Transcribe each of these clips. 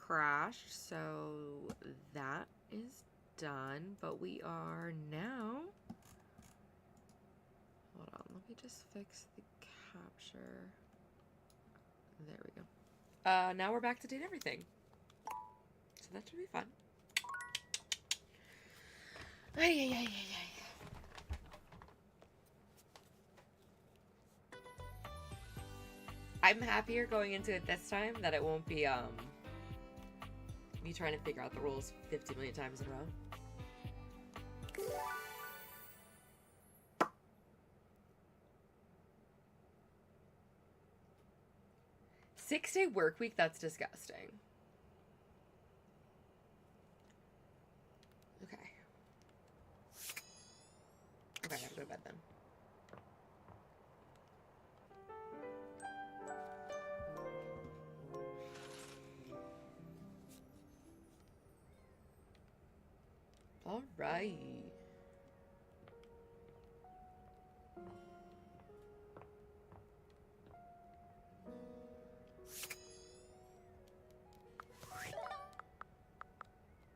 crashed, so that is done. But we are now... Hold on, let me just fix the capture. There we go. Now we're back to date everything. So that should be fun. Ay, ay, ay, ay, ay. I'm happier going into it this time that it won't be me trying to figure out the rules 50 million times in a row. 6-day work week, that's disgusting. Okay. Okay, I gotta go to bed then. All right.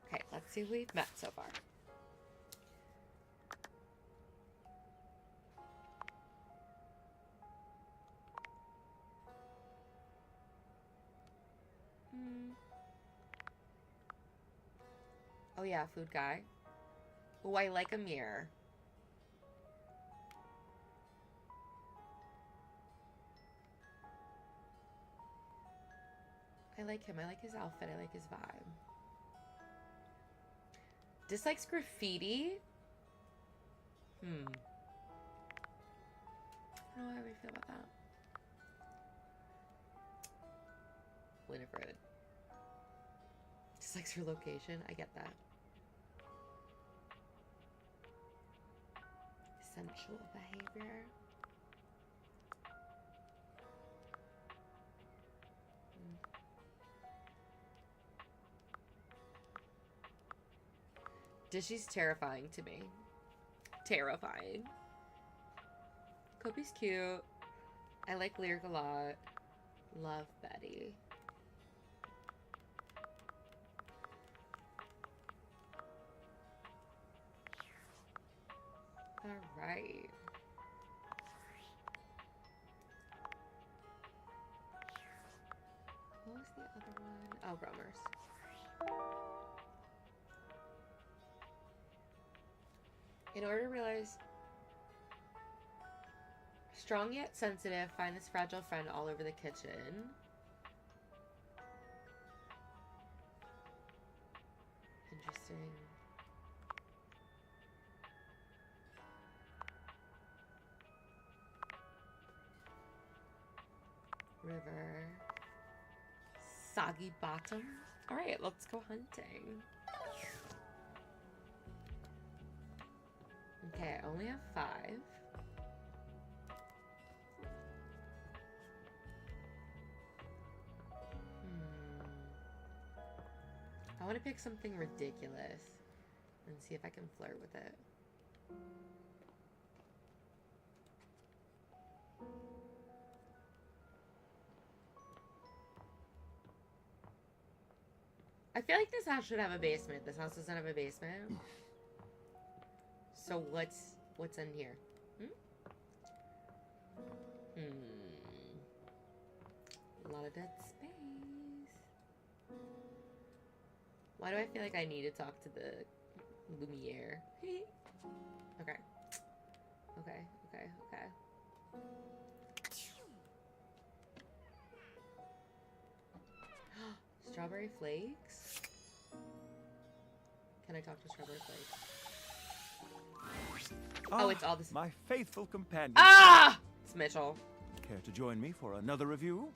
Okay, let's see who we've met so far. Oh yeah, food guy. Oh, I like a mirror. I like him. I like his outfit. I like his vibe. Dislikes graffiti? I don't know how we feel about that. Winifred. Dislikes her location. I get that. Sensual behavior. Dishy's terrifying to me. Terrifying. Kobe's cute. I like Lyric a lot. Love Betty. All right. What was the other one? Oh, Bromers. In order to realize strong yet sensitive, find this fragile friend all over the kitchen. Interesting. River. Soggy bottom. All right, let's go hunting. Okay, I only have 5. I want to pick something ridiculous and see if I can flirt with it. I feel like this house should have a basement. This house doesn't have a basement. So what's in here? A lot of dead space. Why do I feel like I need to talk to the Lumiere? Okay. Okay. Strawberry flakes? Can I talk to Strawberry Flakes? Oh, it's all this. My faithful companion. Ah! It's Mitchell. Care to join me for another review?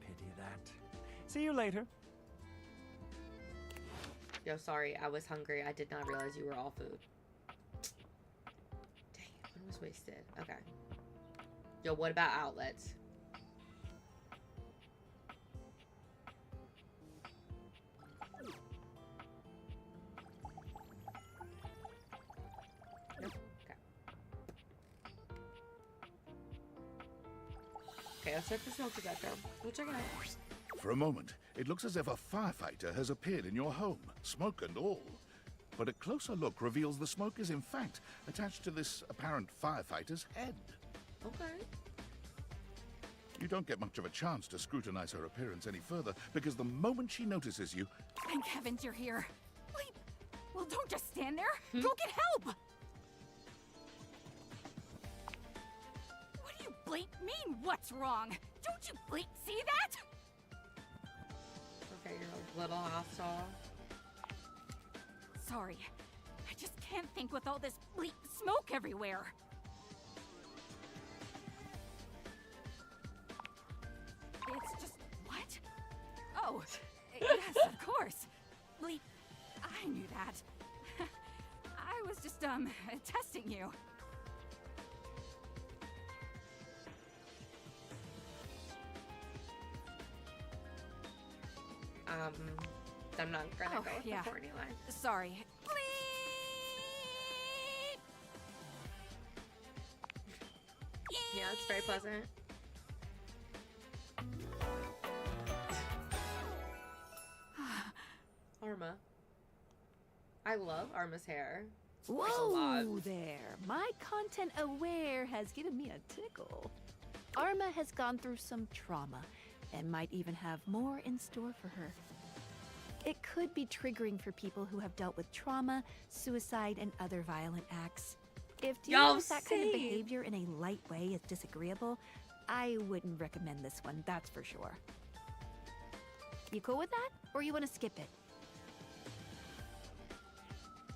Pity that. See you later. Yo, sorry, I was hungry. I did not realize you were all food. Dang, one was wasted. Okay. Yo, what about outlets? Nope. Okay, let's check the smoke detector. We'll check it out. For a moment, it looks as if a firefighter has appeared in your home, smoke and all. But a closer look reveals the smoke is in fact attached to this apparent firefighter's head. Okay. You don't get much of a chance to scrutinize her appearance any further, because the moment she notices you... Thank heavens you're here. Wait, well, don't just stand there. Go get help! What do you bleep mean, what's wrong? Don't you bleep see that? Okay, you're a little hostile. Sorry, I just can't think with all this bleep smoke everywhere. It's just... what? Oh, yes, of course. Bleep, I knew that. I was just, testing you. I'm not gonna go with yeah. the corny line. Sorry. Bleep! Yeah, it's very pleasant. Arma. I love Arma's hair. Like a lot. Whoa there. My content aware has given me a tickle. Arma has gone through some trauma and might even have more in store for her. It could be triggering for people who have dealt with trauma, suicide, and other violent acts. If dealing with that kind of behavior in a light way is disagreeable, I wouldn't recommend this one, that's for sure. You cool with that? Or you want to skip it?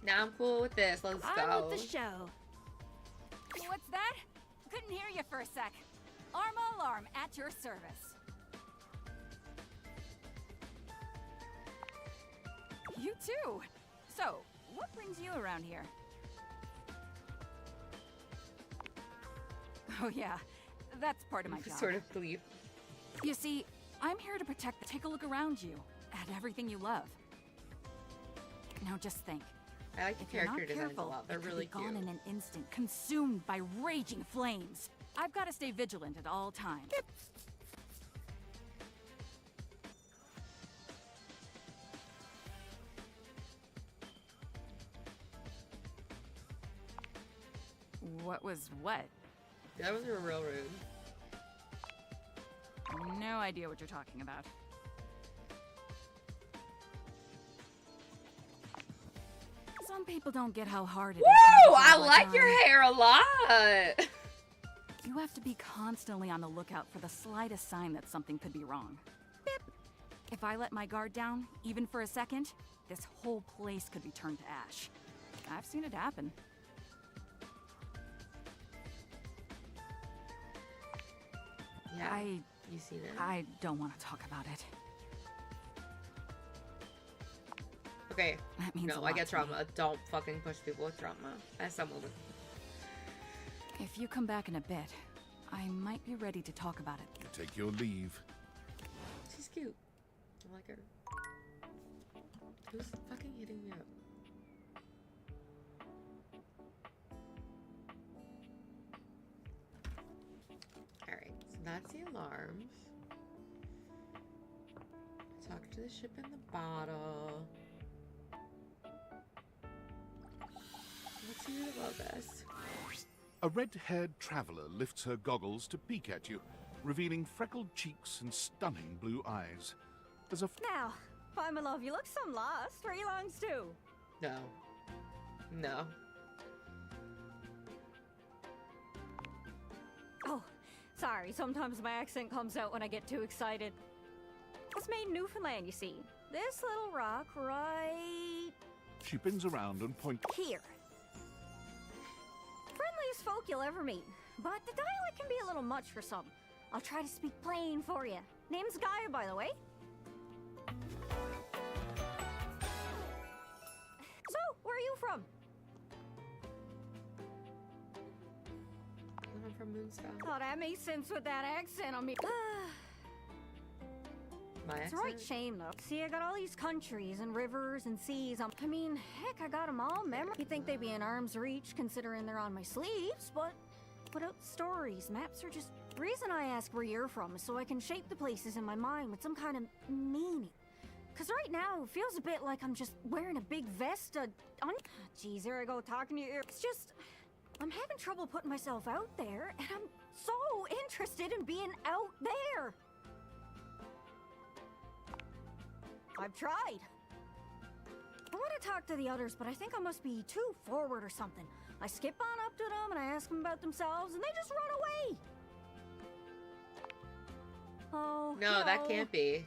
Now I'm cool with this. Let's go. On with the show. What's that? Couldn't hear you for a sec. Arma alarm at your service. You too. So, what brings you around here? Oh yeah, that's part of my job. Sort of believe. You see, I'm here to protect. Take a look around you, at everything you love. Now just think. I like the If you're not character designs a careful, lot. They're it could really be gone cute. in an instant, consumed by raging flames. I've got to stay vigilant at all times. What was what? That was real rude. No idea what you're talking about. Some people don't get how hard it is. Woo! to I have a like time. your hair a lot. You have to be constantly on the lookout for the slightest sign that something could be wrong. Bip. If I let my guard down, even for a second, this whole place could be turned to ash. I've seen it happen. Yeah. You see that? I don't want to talk about it. Okay. That means a No, I lot get to me. trauma. Don't fucking push people with trauma. As some woman. If you come back in a bit, I might be ready to talk about it. You take your leave. She's cute. I like her. Who's fucking hitting me up? Alright, so that's the alarms. Talk to the ship in the bottle. Let's see who above us. A red-haired traveler lifts her goggles to peek at you, revealing freckled cheeks and stunning blue eyes. There's a Now, why, my love, you look some lost. Where you longs to? No. No. Oh, sorry. Sometimes my accent comes out when I get too excited. It's made in Newfoundland, you see. This little rock right She spins around and points. here. Friendliest folk you'll ever meet. But the dialect can be a little much for some. I'll try to speak plain for you. Name's Gaia, by the way. So, where are you from? I'm from Moonstone. Oh, that makes sense with that accent on me. My It's a accent? right shame, though. See, I got all these countries and rivers and seas. I mean, heck, I got them all memorized. You'd think they'd be in arm's reach, considering they're on my sleeves, but without stories. Maps are just... The reason I ask where you're from is so I can shape the places in my mind with some kind of meaning. Because right now, it feels a bit like I'm just wearing a big vest. Jeez, here I go talking to you. It's just... I'm having trouble putting myself out there, and I'm so interested in being out there. I've tried. I want to talk to the others, but I think I must be too forward or something. I skip on up to them and I ask them about themselves, and they just run away. Oh, No, that can't be.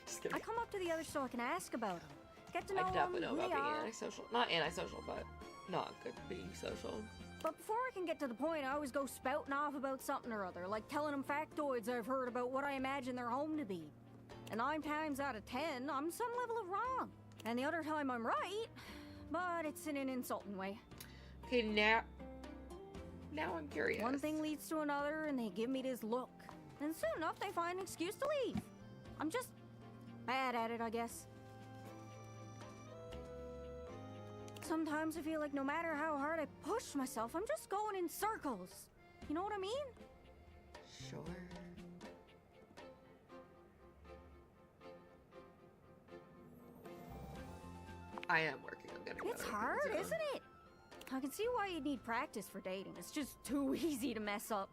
Just kidding. I come up to the others so I can ask about them. Get to know I them, definitely know who about they being are. antisocial. Not antisocial, but not good being social. But before I can get to the point, I always go spouting off about something or other, like telling them factoids I've heard about what I imagine their home to be. And 9 times out of 10, I'm some level of wrong. And the other time I'm right, but it's in an insulting way. Okay, now I'm curious. One thing leads to another, and they give me this look. And soon enough, they find an excuse to leave. I'm just bad at it, I guess. Sometimes I feel like no matter how hard I push myself, I'm just going in circles. You know what I mean? Sure. I am working on getting It's better. hard, So- isn't it? I can see why you'd need practice for dating. It's just too easy to mess up.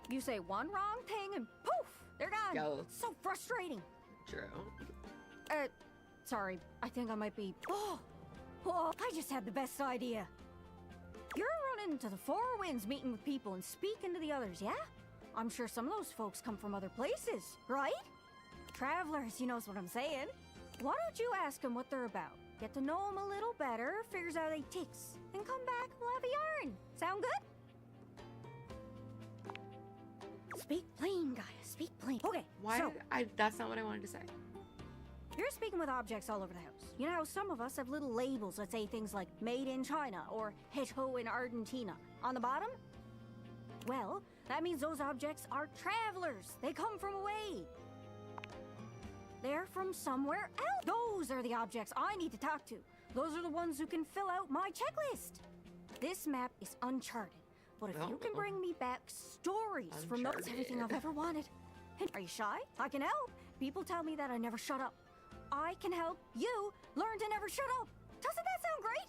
You say one wrong thing and poof, they're gone. Go. So frustrating. True. Sorry, I think I might be... Oh, I just had the best idea. You're running into the Four Winds meeting with people and speaking to the others, yeah? I'm sure some of those folks come from other places, right? Travelers, you knows what I'm saying. Why don't you ask them what they're about? Get to know them a little better, figures out they ticks, and come back, we'll have a yarn. Sound good? Speak plain, guys. Speak plain. Okay, Why? so... That's not what I wanted to say. You're speaking with objects all over the house. You know how some of us have little labels that say things like made in China or hecho in Argentina on the bottom? Well, that means those objects are travelers. They come from away. They're from somewhere else. Those are the objects I need to talk to. Those are the ones who can fill out my checklist. This map is uncharted, but if you can bring me back stories from those, everything I've ever wanted. Are you shy? I can help. People tell me that I never shut up. I can help you learn to never shut up. Doesn't that sound great?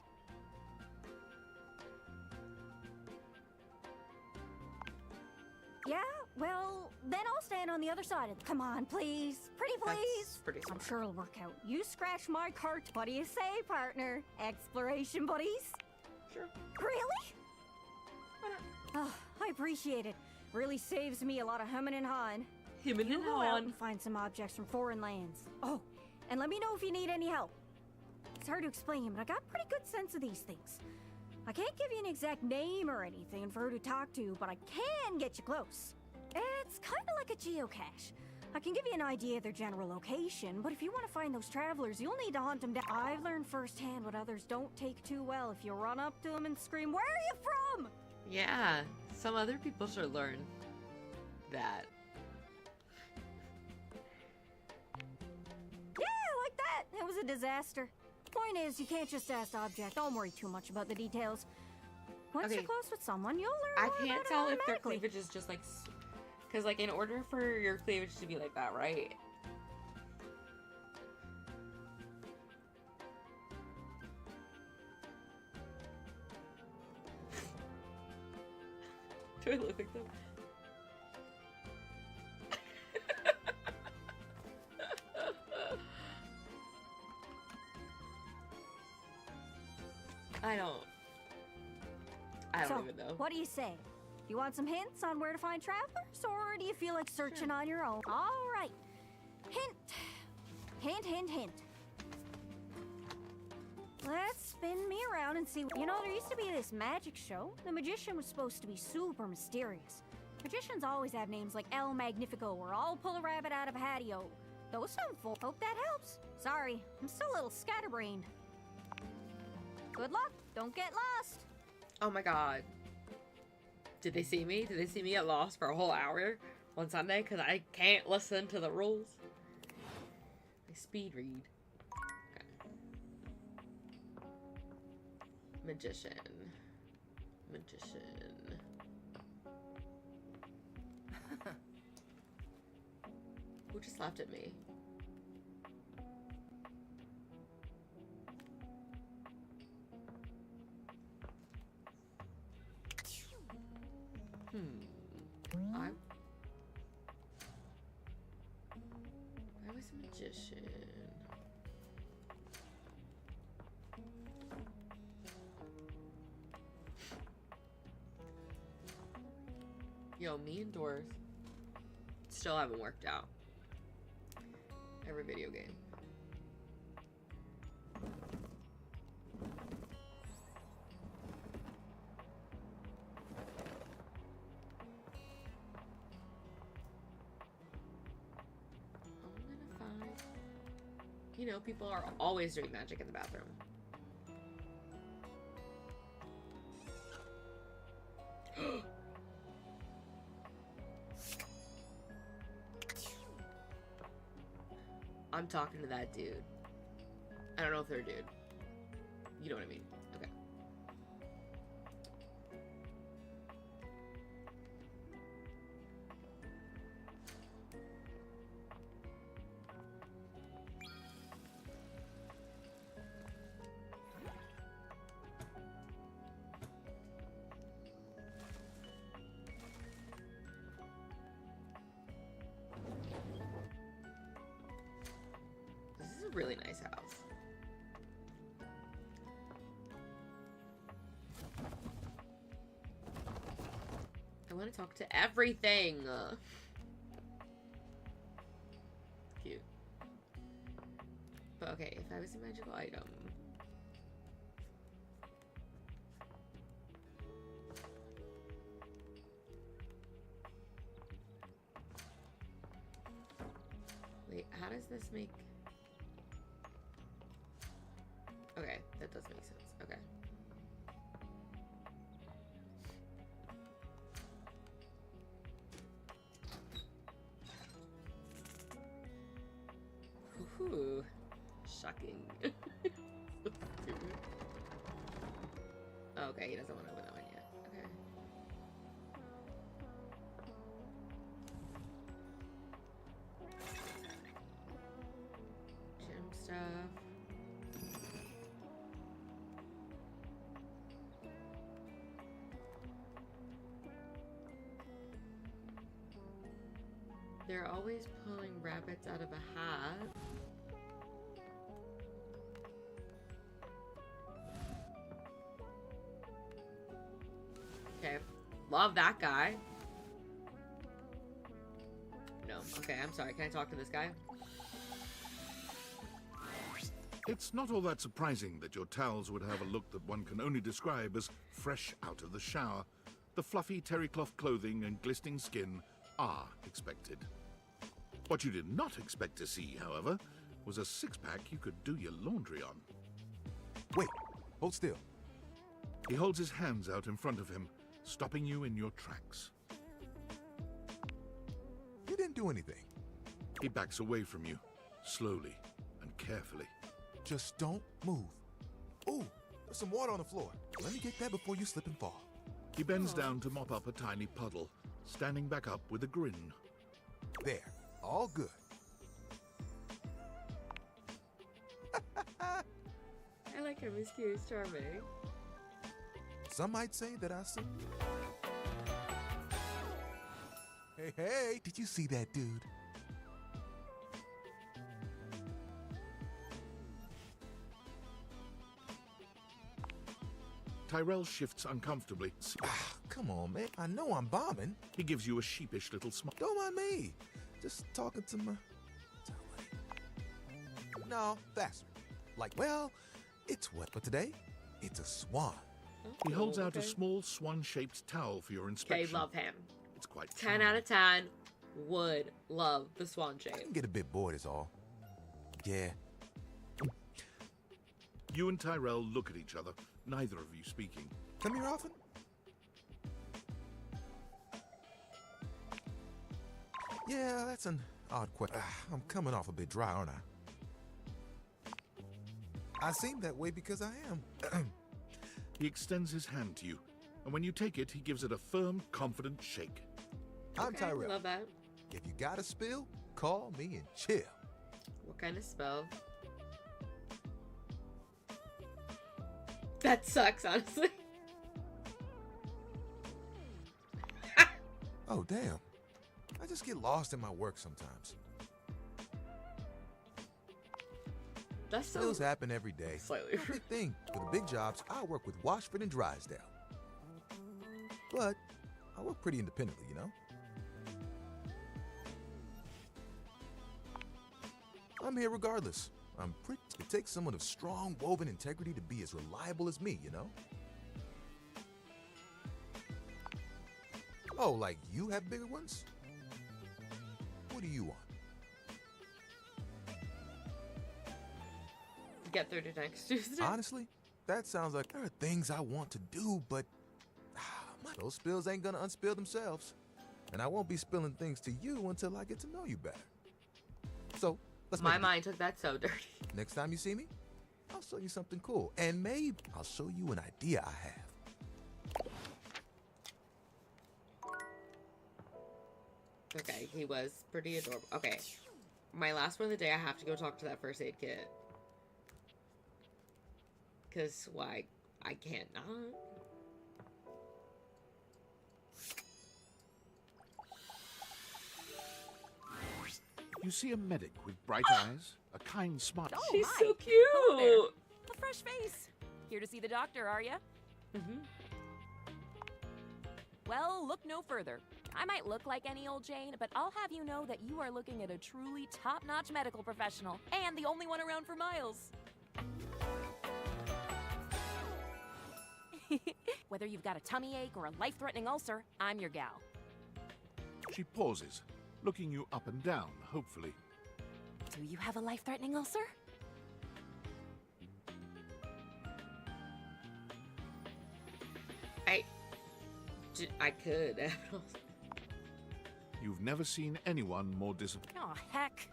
Yeah, well, then I'll stand on the other side of Come on, please. Pretty please. That's pretty I'm smart. sure it'll work out. You scratch my cart. What do you say, partner? Exploration buddies? Sure. Really? Why not? Oh, I appreciate it. Really saves me a lot of humming and hawing. Him and You him go out on. and find some objects from foreign lands. Oh, and let me know if you need any help. It's hard to explain, but I got a pretty good sense of these things. I can't give you an exact name or anything for her to talk to, but I can get you close. It's kind of like a geocache. I can give you an idea of their general location, but if you want to find those travelers, you'll need to hunt them down. I've learned firsthand what others don't take too well if you run up to them and scream, "Where are you from?" Yeah, some other people should learn that. Yeah, like that. It was a disaster. Point is, you can't just ask the object. Don't worry too much about the details. Once you're Okay. close with someone, you'll learn I more can't about it tell if their automatically. cleavage is just like, because like in order for your cleavage to be like that, right? Do I look like them? I don't even know. What do you say? You want some hints on where to find travelers, or do you feel like searching on your own? All right. Hint. Hint, hint, hint. Let's spin me around and see. You know, there used to be this magic show. The magician was supposed to be super mysterious. Magicians always have names like El Magnifico or I'll pull a rabbit out of a hatio. Those sound full. Hope that helps. Sorry, I'm still a little scatterbrained. Good luck. Don't get lost. Oh my god. Did they see me? Did they see me get lost for a whole hour on Sunday? Because I can't listen to the rules. I speed read. Okay. Magician. Magician. just laughed at me? I was a magician. Yo, me and Doris still haven't worked out. Every video game. You know, people are always doing magic in the bathroom. I'm talking to that dude. I don't know if they're a dude. You know what I mean? Okay. Really nice house. I want to talk to everything. Cute. But okay, if I was a magical item. Wait, how does this make... Okay, that does make sense. Okay. Ooh, shocking. Okay, he doesn't want to open that one yet. Okay. Gym stuff. They're always pulling rabbits out of a hat. Okay, love that guy. No, okay, I'm sorry. Can I talk to this guy? It's not all that surprising that your towels would have a look that one can only describe as fresh out of the shower. The fluffy terry cloth clothing and glistening skin are expected. What you did not expect to see, however, was a six-pack you could do your laundry on. Wait, hold still. He holds his hands out in front of him, stopping you in your tracks. You didn't do anything. He backs away from you, slowly and carefully. Just don't move. Ooh, there's some water on the floor. Let me get that before you slip and fall. He bends down to mop up a tiny puddle, standing back up with a grin. There, all good. I like him. He's cute. He's charming. Some might say that I see. Hey, did you see that dude? Tyrell shifts uncomfortably. Ah, come on, man. I know I'm bombing. He gives you a sheepish little smile. Don't mind me. Just talking to my... No, faster. Like, well, it's wet for today. It's a swan. He holds out a Okay. small swan-shaped towel for your Okay, inspection. love him. It's quite 10 out of 10. Would love the swan I shape. can get a bit bored is all. Yeah. You and Tyrell look at each other, neither of you speaking. Come here often? Yeah, that's an odd question. I'm coming off a bit dry, aren't I? I seem that way because I am. He extends his hand to you, and when you take it, he gives it a firm, confident shake. I'm Okay, Tyrell. love that. If you got a spill, call me and chill. What kind of spell? That sucks, honestly. Oh, damn. I just get lost in my work sometimes. That's so Spills happen every day. slightly No big thing. For the big jobs, I work with Washford and Drysdale. But I work pretty independently, you know? I'm here regardless. I'm pretty. It takes someone of strong woven integrity to be as reliable as me, you know? Oh, like you have bigger ones? What do you want? get through to next Tuesday. Honestly, that sounds like there are things I want to do, but those spills ain't gonna unspill themselves. And I won't be spilling things to you until I get to know you better. So, let's My make a deal. mind took that so dirty. Next time you see me, I'll show you something cool. And maybe I'll show you an idea I have. Okay, he was pretty adorable. Okay, my last one of the day, I have to go talk to that first aid kit. Because, why? I can't not. You see a medic with bright eyes, a kind smile. Oh, She's hi. so Hello there. cute! A fresh face. Here to see the doctor, are ya? Mm-hmm. Well, look no further. I might look like any old Jane, but I'll have you know that you are looking at a truly top-notch medical professional, and the only one around for miles. Whether you've got a tummy ache or a life-threatening ulcer, I'm your gal. She pauses, looking you up and down, hopefully. Do you have a life-threatening ulcer? I could. You've never seen anyone more disappointed. Oh, heck.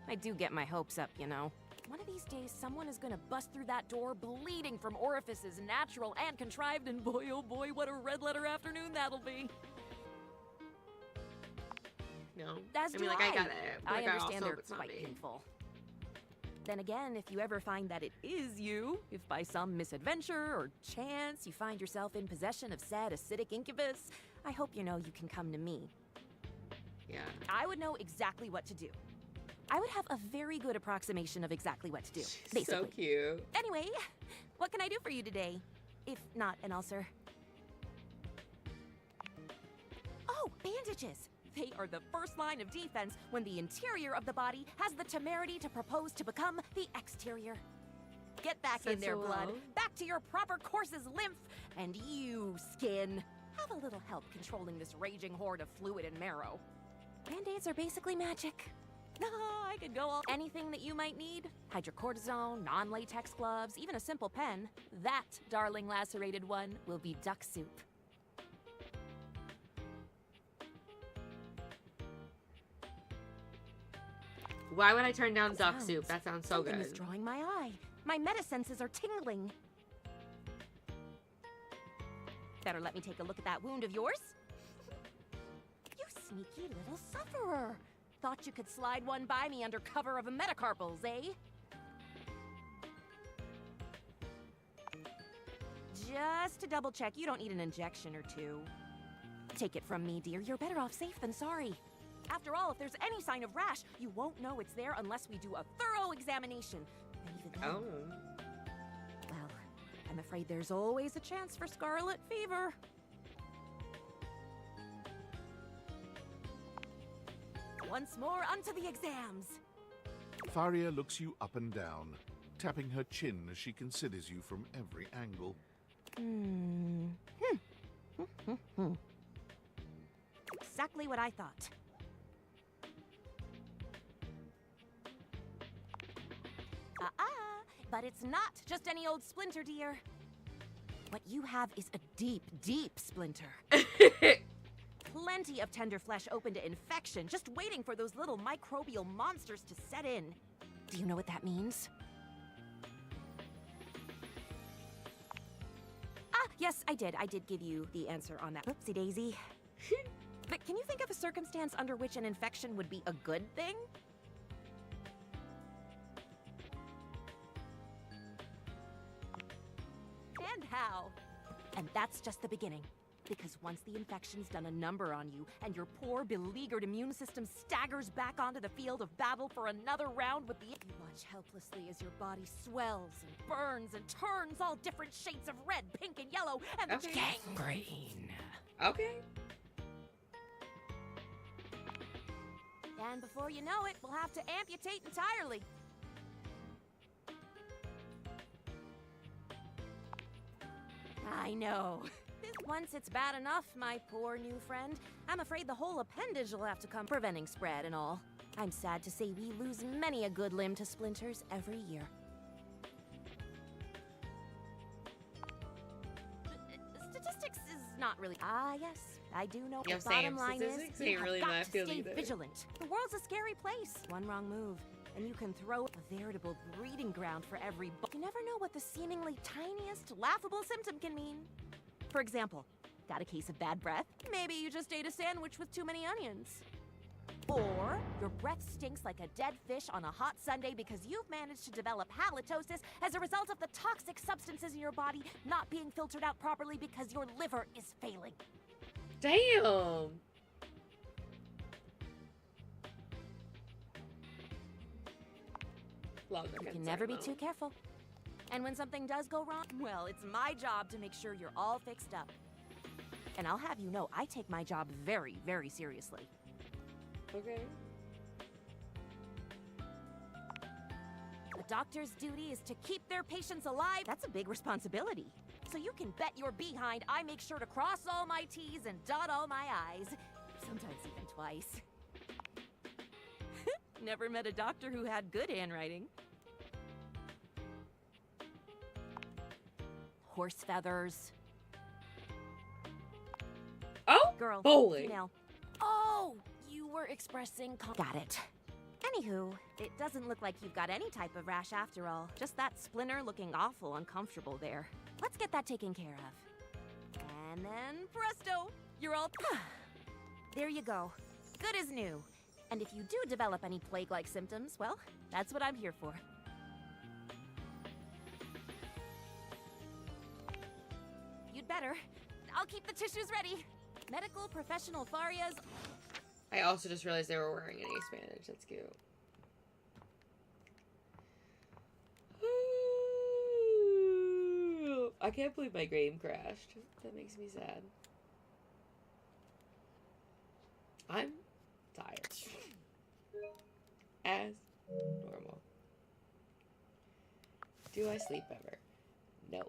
I do get my hopes up, you know. One of these days, someone is gonna bust through that door bleeding from orifices, natural and contrived, and boy, oh boy, what a red-letter afternoon that'll be. No. As I do mean, like, I got it. But, I like, understand also, they're it's not quite me. painful. Then again, if you ever find that it is you, if by some misadventure or chance you find yourself in possession of said acidic incubus, I hope you know you can come to me. Yeah. I would know exactly what to do. I would have a very good approximation of exactly what to do, She's basically. so cute. Anyway, what can I do for you today? If not an ulcer. Oh, bandages! They are the first line of defense when the interior of the body has the temerity to propose to become the exterior. Get back in there, Sensual. blood. Back to your proper course's lymph. And you, skin, have a little help controlling this raging horde of fluid and marrow. Band-aids are basically magic. I could go all anything that you might need. Hydrocortisone, non-latex gloves, even a simple pen. That, darling lacerated one, will be duck soup. Why would I turn down duck Sounds. soup? That sounds so Something good. is drawing my eye. My metasenses are tingling. Better let me take a look at that wound of yours. You sneaky little sufferer. Thought you could slide one by me under cover of a metacarpals, eh? Just to double check, you don't need an injection or two. Take it from me, dear. You're better off safe than sorry. After all, if there's any sign of rash, you won't know it's there unless we do a thorough examination. And even then, Oh. well, I'm afraid there's always a chance for scarlet fever. Once more, onto the exams. Faria looks you up and down, tapping her chin as she considers you from every angle. Exactly what I thought. But it's not just any old splinter, dear. What you have is a deep, deep splinter. Plenty of tender flesh open to infection, just waiting for those little microbial monsters to set in. Do you know what that means? Yes, I did. I did give you the answer on that. Oopsie daisy. But can you think of a circumstance under which an infection would be a good thing? And how? And that's just the beginning. Because once the infection's done a number on you, and your poor, beleaguered immune system staggers back onto the field of battle for another round with the... You watch helplessly as your body swells and burns and turns all different shades of red, pink, and yellow, and the gangrene. Okay. And before you know it, we'll have to amputate entirely. I know. Once it's bad enough, my poor new friend, I'm afraid the whole appendage will have to come preventing spread and all. I'm sad to say we lose many a good limb to splinters every year. Statistics is not really... Ah, yes, I do know. Yeah, The bottom same. line Statistics is, ain't you have really got my to field stay either. vigilant. The world's a scary place. One wrong move, and you can throw a veritable breeding ground for every... You never know what the seemingly tiniest, laughable symptom can mean. For example, got a case of bad breath? Maybe you just ate a sandwich with too many onions. Or your breath stinks like a dead fish on a hot Sunday because you've managed to develop halitosis as a result of the toxic substances in your body not being filtered out properly because your liver is failing. Damn. You can never be too careful. And when something does go wrong, well, it's my job to make sure you're all fixed up. And I'll have you know, I take my job very, very seriously. Okay. A doctor's duty is to keep their patients alive. That's a big responsibility. So you can bet your behind I make sure to cross all my T's and dot all my I's. Sometimes even twice. Never met a doctor who had good handwriting. Horse feathers. Oh, Girl, bowling. female. Oh, you were expressing... Got it. Anywho, it doesn't look like you've got any type of rash after all. Just that splinter looking awful uncomfortable there. Let's get that taken care of. And then presto, you're all... There you go. Good as new. And if you do develop any plague-like symptoms, well, that's what I'm here for. You'd better. I'll keep the tissues ready. Medical professional Farias. I also just realized they were wearing an ace bandage. That's cute. I can't believe my game crashed. That makes me sad. I'm tired. As normal. Do I sleep ever? No.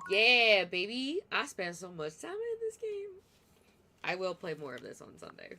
Yeah, baby. I spent so much time in this game. I will play more of this on Sunday.